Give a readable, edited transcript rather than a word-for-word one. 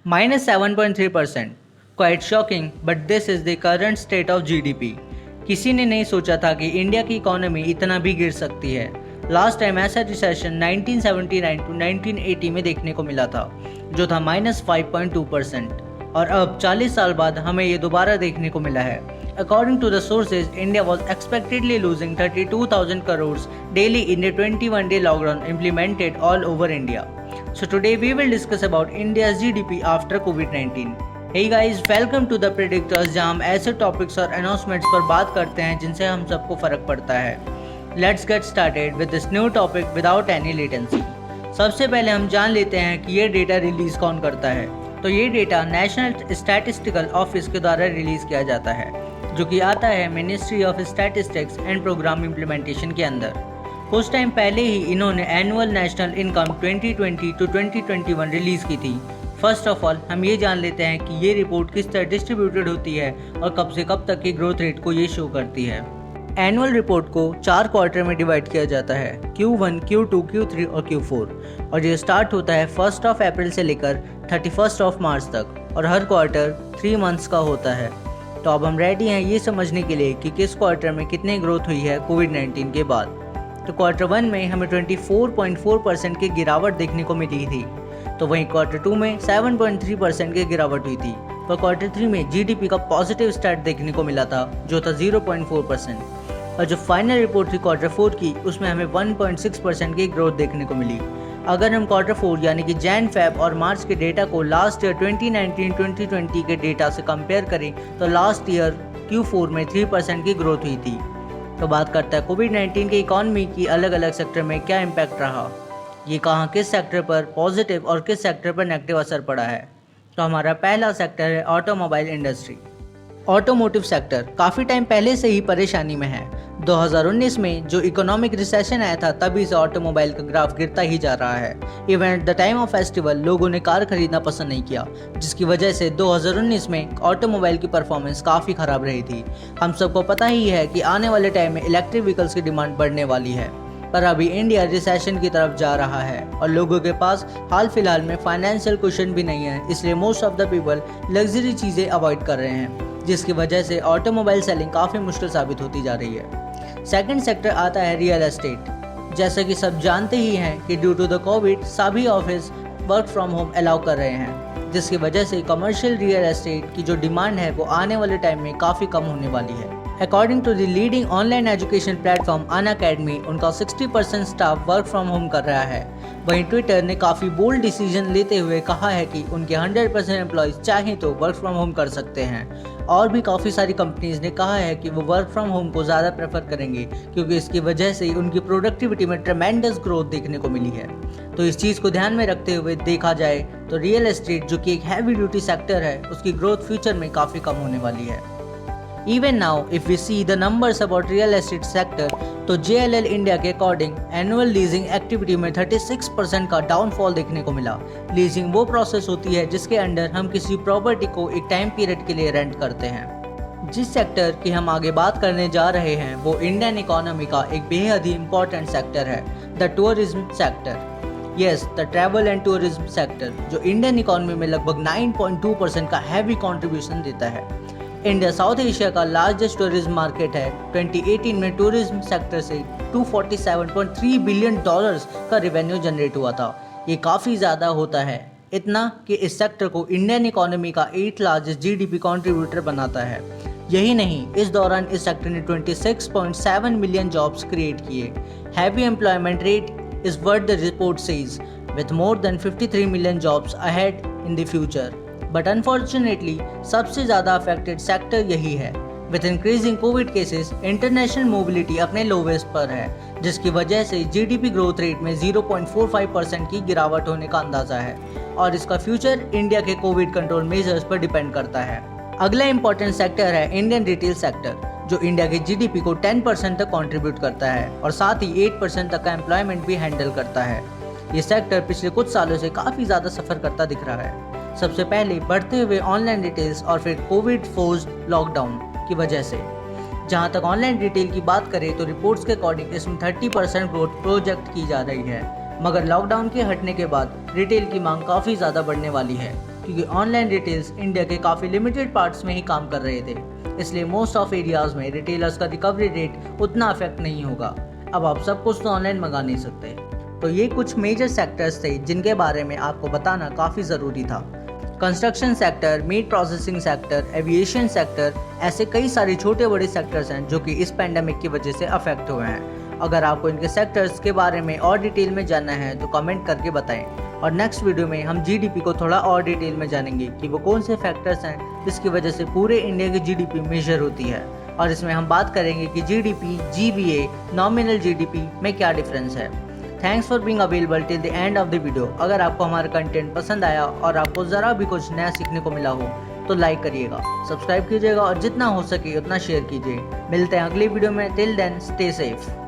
-7.3%. Quite shocking, but this is the current state of GDP. किसी ने नहीं सोचा था कि इंडिया की इकोनॉमी इतना भी गिर सकती है। लास्ट टाइम ऐसा रिसेशन 1979 टू 1980 में देखने को मिला था, जो था -5.2%, और अब 40 साल बाद हमें ये दोबारा देखने को मिला है। According to the sources, India was expectedly losing 32,000 crores daily in the 21-day lockdown implemented all over India. So today we will discuss about India's GDP after COVID-19. Hey guys, welcome to the Predictors, जहां हम ऐसे topics और announcements पर बात करते हैं जिनसे हम सबको फर्क पड़ता है। Let's get started with this new topic without any latency. सबसे पहले हम जान लेते हैं कि ये डेटा रिलीज कौन करता है। तो ये डेटा नेशनल स्टैटिस्टिकल ऑफिस के द्वारा रिलीज किया जाता है, जो कि आता है ministry of statistics and programme implementation के अंदर। कुछ टाइम पहले ही इन्होंने annual national income 2020 to 2021 release की थी। फर्स्ट ऑफ ऑल हम ये जान लेते हैं कि ये रिपोर्ट किस तरह डिस्ट्रीब्यूटेड होती है और कब से कब तक की ग्रोथ रेट को ये शो करती है। एनुअल रिपोर्ट को 4 क्वार्टर में डिवाइड किया जाता है, Q1, Q2, Q3 और Q4, और ये स्टार्ट होता है 1 अप्रैल से लेकर 31 मार्च तक, और हर क्वार्टर 3 मंथ्स का होता है। तो अब हम रेडी हैं ये समझने के लिए कि किस क्वार्टर में कितनी ग्रोथ हुई है कोविड-19 के बाद। तो क्वार्टर 1 में हमें 24.4% की गिरावट देखने को मिली थी, तो वहीं क्वार्टर 2 में 7.3% की गिरावट हुई थी, और क्वार्टर 3 में जीडीपी का पॉजिटिव स्टार्ट देखने को मिला था, जो था 0.4%, और जो फाइनल रिपोर्ट थी क्वार्टर 4 की, उसमें हमें 1.6% की ग्रोथ देखने को मिली। अगर हम क्वार्टर 4 यानी कि जैन, फेब और मार्च के डेटा को लास्ट ईयर 2019-2020 के डेटा से कंपेयर करें तो लास्ट ईयर Q4 में 3% की ग्रोथ हुई थी। तो बात करता है कोविड-19 की इकॉनमी की अलग अलग सेक्टर में क्या इम्पैक्ट रहा, ये कहाँ किस सेक्टर पर पॉजिटिव और किस सेक्टर पर नेगेटिव असर पड़ा है। तो हमारा पहला सेक्टर है ऑटोमोबाइल इंडस्ट्री। ऑटोमोटिव सेक्टर काफ़ी टाइम पहले से ही परेशानी में है। 2019 में जो इकोनॉमिक रिसेशन आया था, तभी से ऑटोमोबाइल का ग्राफ गिरता ही जा रहा है। Even at the time of festival लोगों ने कार खरीदना पसंद नहीं किया, जिसकी वजह से 2019 में ऑटोमोबाइल की परफॉर्मेंस काफ़ी ख़राब रही थी। हम सबको पता ही है कि आने वाले टाइम में इलेक्ट्रिक व्हीकल्स की डिमांड बढ़ने वाली है, पर अभी इंडिया रिसेशन की तरफ जा रहा है और लोगों के पास हाल फिलहाल में फाइनेंशियल कुशन भी नहीं है, इसलिए most of the people luxury चीज़ें अवॉइड कर रहे हैं, जिसकी वजह से ऑटोमोबाइल सेलिंग काफ़ी मुश्किल साबित होती जा रही है। सेकंड सेक्टर आता है रियल एस्टेट। जैसा कि सब जानते ही हैं कि ड्यू टू द कोविड सभी office work from home allow कर रहे हैं, जिसकी वजह से कमर्शियल रियल एस्टेट की जो डिमांड है वो आने वाले टाइम में काफ़ी कम होने वाली है। According to the leading online education platform Unacademy, उनका 60% स्टाफ वर्क फ्रॉम होम कर रहा है। वहीं ट्विटर ने काफ़ी बोल्ड डिसीजन लेते हुए कहा है कि उनके 100% एम्प्लॉयज़ चाहें तो वर्क फ्रॉम होम कर सकते हैं, और भी काफ़ी सारी कंपनीज़ ने कहा है कि वो वर्क फ्रॉम होम को ज़्यादा प्रेफर करेंगे, क्योंकि इसकी वजह से उनकी प्रोडक्टिविटी में ट्रेमेंडस ग्रोथ देखने को मिली है। तो इस चीज़ को ध्यान में रखते हुए देखा जाए तो रियल एस्टेट, जो कि एक हैवी ड्यूटी सेक्टर है, उसकी ग्रोथ फ्यूचर में काफ़ी कम होने वाली है। Even now, if we see the numbers about real estate sector, तो JLL इंडिया के अकॉर्डिंग एनुअल लीजिंग एक्टिविटी में 36% का डाउनफॉल देखने को मिला। लीजिंग वो प्रोसेस होती है जिसके अंडर हम किसी प्रॉपर्टी को एक टाइम पीरियड के लिए रेंट करते हैं। जिस सेक्टर की हम आगे बात करने जा रहे हैं वो इंडियन इकोनॉमी का एक बेहद ही इम्पोर्टेंट सेक्टर है, the tourism sector. Yes, the travel and tourism sector, जो इंडियन इकोनॉमी में लगभग 9.2% का हैवी कंट्रीब्यूशन देता है। इंडिया साउथ एशिया का लार्जेस्ट टूरिज्म मार्केट है। 2018 में टूरिज्म सेक्टर से $247.3 बिलियन का रेवेन्यू जनरेट हुआ था। ये काफ़ी ज़्यादा होता है, इतना कि इस सेक्टर को इंडियन इकोनॉमी का 8th लार्जेस्ट जीडीपी कंट्रीब्यूटर बनाता है। यही नहीं, इस दौरान इस सेक्टर ने 26.7 मिलियन जॉब्स क्रिएट किए। Heavy employment rate is what the report says, with more than 53 million jobs ahead in the future. But unfortunately सबसे ज़्यादा अफेक्टेड सेक्टर यही है। With increasing Covid cases, international mobility अपने lowest पर है, जिसकी वजह से जीडीपी ग्रोथ रेट में 0.45% की गिरावट होने का अंदाज़ा है, और इसका फ्यूचर इंडिया के कोविड कंट्रोल मेजर्स पर डिपेंड करता है। अगला इंपॉर्टेंट सेक्टर है इंडियन रिटेल सेक्टर, जो इंडिया के जीडीपी को 10% तक कंट्रीब्यूट करता है और साथ ही 8% तक का एम्प्लॉयमेंट भी हैंडल करता है। ये सेक्टर पिछले कुछ सालों से काफ़ी ज़्यादा सफ़र करता दिख रहा है। सबसे पहले बढ़ते हुए ऑनलाइन रिटेल्स और फिर कोविड फोर्स्ड लॉकडाउन की वजह से। जहां तक ऑनलाइन रिटेल की बात करें तो रिपोर्ट्स के अकॉर्डिंग इसमें 30% ग्रोथ प्रोजेक्ट की जा रही है, मगर लॉकडाउन के हटने के बाद रिटेल की मांग काफ़ी ज़्यादा बढ़ने वाली है, क्योंकि ऑनलाइन रिटेल्स इंडिया के काफ़ी लिमिटेड पार्ट्स में ही काम कर रहे थे, इसलिए मोस्ट ऑफ एरियाज में रिटेलर्स का रिकवरी रेट उतना अफेक्ट नहीं होगा। अब आप सब कुछ तो ऑनलाइन मंगा नहीं सकते। तो ये कुछ मेजर सेक्टर्स थे जिनके बारे में आपको बताना काफ़ी ज़रूरी था। Construction sector, meat processing sector, aviation sector, ऐसे कई सारे छोटे बड़े सेक्टर्स हैं जो कि इस पैंडेमिक की वजह से अफेक्ट हुए हैं। अगर आपको इनके सेक्टर्स के बारे में और डिटेल में जानना है तो कमेंट करके बताएं, और नेक्स्ट वीडियो में हम जीडीपी को थोड़ा और डिटेल में जानेंगे कि वो कौन से फैक्टर्स हैं जिसकी वजह से पूरे इंडिया की जीडीपी मेजर होती है। और इसमें हम बात करेंगे कि जीडीपी, जीबीए, नॉमिनल जीडीपी में क्या डिफरेंस है। Thanks for being available till the end of the video. अगर आपको हमारा कंटेंट पसंद आया और आपको ज़रा भी कुछ नया सीखने को मिला हो तो लाइक करिएगा, सब्सक्राइब कीजिएगा और जितना हो सके उतना शेयर कीजिए। मिलते हैं अगली वीडियो में। Till then stay safe.